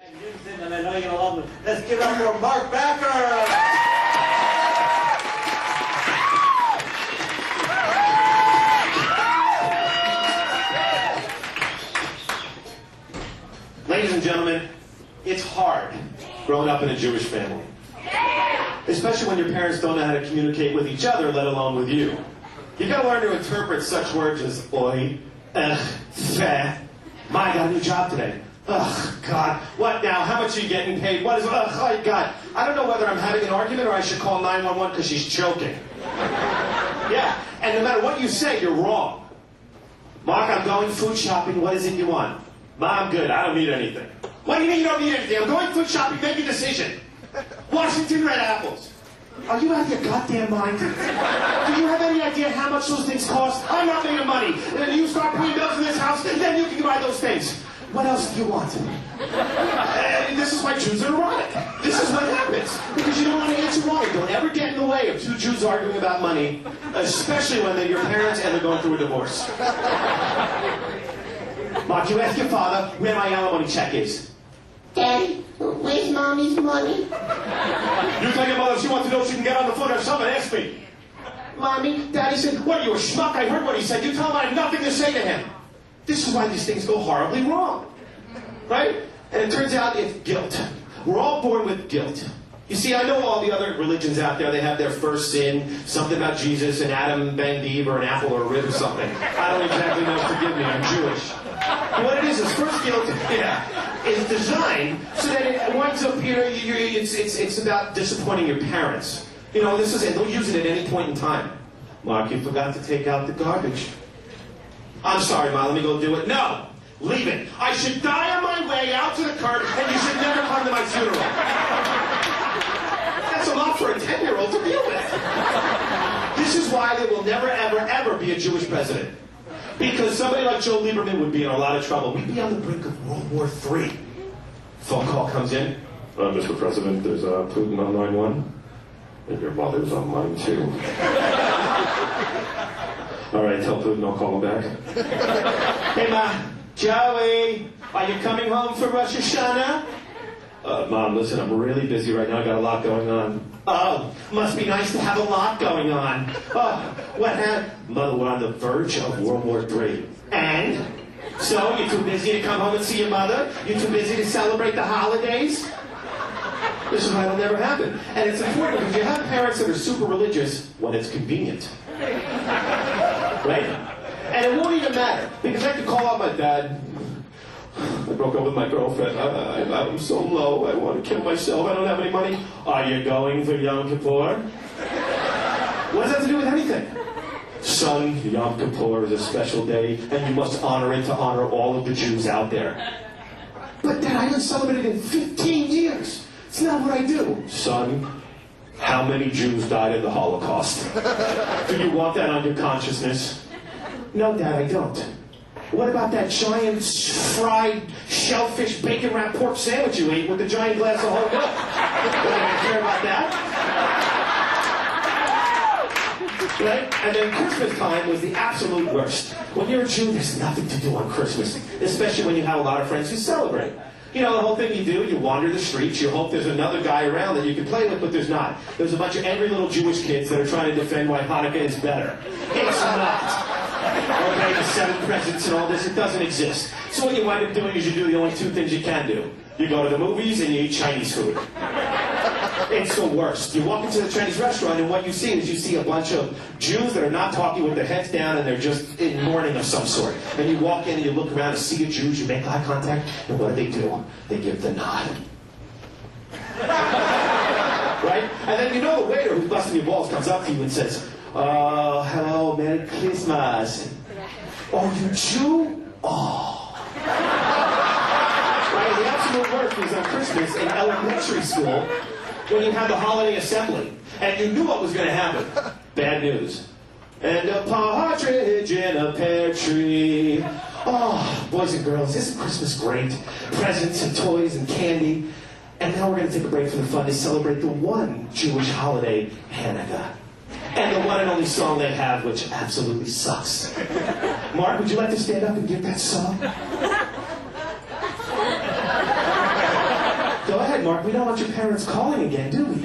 And I know you'll love him. Let's give it up for Marc Bacher! Ladies and gentlemen, it's hard growing up in a Jewish family. Especially when your parents don't know how to communicate with each other, let alone with you. You've got to learn to interpret such words as oi, feh. My, I got a new job today. Ugh, God. What now? How much are you getting paid? What is, oh, God. I don't know whether I'm having an argument or I should call 911 because she's choking. Yeah, and no matter what you say, you're wrong. Mark, I'm going food shopping. What is it you want? Ma, I'm good. I don't need anything. What do you mean you don't need anything? I'm going food shopping. Make a decision. Washington red apples. Are you out of your goddamn mind? Do you have any idea how much those things cost? I'm not making money. And then you start putting bills in this house, and then you can buy those things. What else do you want? This is why Jews are erotic. This is what happens. Because you don't want to answer why. Don't ever get in the way of two Jews arguing about money, especially when they're your parents and they're going through a divorce. Mark, you ask your father where my alimony check is. Daddy, where's Mommy's money? You tell your mother if she wants to know if she can get on the phone or something, ask me. Mommy, Daddy said, what are you, a schmuck? I heard what he said. You tell him I have nothing to say to him. This is why these things go horribly wrong. Right? And it turns out it's guilt. We're all born with guilt. You see, I know all the other religions out there, they have their first sin, something about Jesus, and Adam banged Eve, or an apple or a rib or something. I don't exactly know, forgive me, I'm Jewish. But what it is first guilt, is designed so that it winds up, it's about disappointing your parents. You know, this is it, they'll use it at any point in time. Mark, you forgot to take out the garbage. I'm sorry, Ma, let me go do it. No! Leave it. I should die on my way out to the curb, and you should never come to my funeral. That's a lot for a 10-year-old to deal with. This is why there will never, ever, ever be a Jewish president. Because somebody like Joe Lieberman would be in a lot of trouble. We'd be on the brink of World War III. Phone call comes in. Mr. President, there's Putin on line 1. And your mother's on line 2. All right, tell Putin I'll call him back. Hey, Ma. Joey, are you coming home for Rosh Hashanah? Mom, listen, I'm really busy right now. I got a lot going on. Oh, must be nice to have a lot going on. Oh, what happened? Mother, we're on the verge of World War III. And? So, you're too busy to come home and see your mother? You're too busy to celebrate the holidays? This is why it'll never happen. And it's important because you have parents that are super religious when it's convenient. Right? And it won't even matter, because I could call out my dad. I broke up with my girlfriend. I'm so low, I want to kill myself. I don't have any money. Are you going for Yom Kippur? What does that have to do with anything? Son, Yom Kippur is a special day, and you must honor it to honor all of the Jews out there. But Dad, I haven't celebrated in 15 years. It's not what I do. Son, how many Jews died in the Holocaust? Do you want that on your consciousness? No, Dad, I don't. What about that giant fried shellfish bacon wrapped pork sandwich you ate with the giant glass of whole milk? Don't I care about that? Right? And then Christmas time was the absolute worst. When you're a Jew, there's nothing to do on Christmas, especially when you have a lot of friends who celebrate. You know, the whole thing you do, you wander the streets, you hope there's another guy around that you can play with, but there's not. There's a bunch of angry little Jewish kids that are trying to defend why Hanukkah is better. It's not. Okay, the 7 presents and all this, it doesn't exist. So what you wind up doing is you do the only 2 things you can do. You go to the movies and you eat Chinese food. It's the worst. You walk into the Chinese restaurant and what you see is you see a bunch of Jews that are not talking with their heads down and they're just in mourning of some sort. And you walk in and you look around and see the Jews, you make eye contact, and what do? They give the nod. Right? And then you know the waiter who's busting your balls comes up to you and says, "Oh, hello, Merry Christmas." "Oh, you Jew? Oh." Right? The absolute worst was on Christmas in elementary school when you had the holiday assembly. And you knew what was going to happen. Bad news. And a partridge in a pear tree. Oh, boys and girls, isn't Christmas great? Presents and toys and candy. And now we're going to take a break from the fun to celebrate the one Jewish holiday, Hanukkah. And the one and only song they have, which absolutely sucks. Mark, would you like to stand up and give that song? right, Mark, we don't want your parents calling again, do we?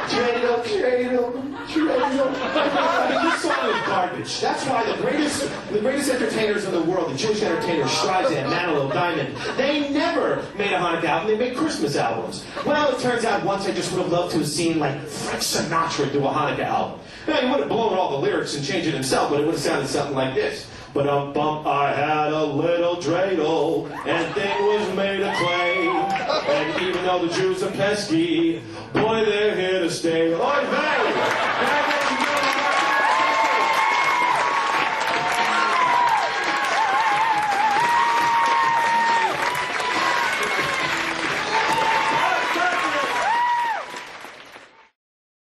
Dreidel, dreidel, dreidel. I mean, this song is garbage. That's why the greatest entertainers in the world, the Jewish entertainers, Streisand, Manilow, Diamond, they never made a Hanukkah album. They made Christmas albums. Well, it turns out once I just would have loved to have seen, like, Frank Sinatra do a Hanukkah album. Now, he would have blown all the lyrics and changed it himself, but it would have sounded something like this. But bump, I had a little dreidel, and thing was made of clay. And even though the Jews are pesky, boy, they're here to stay. Oy vey!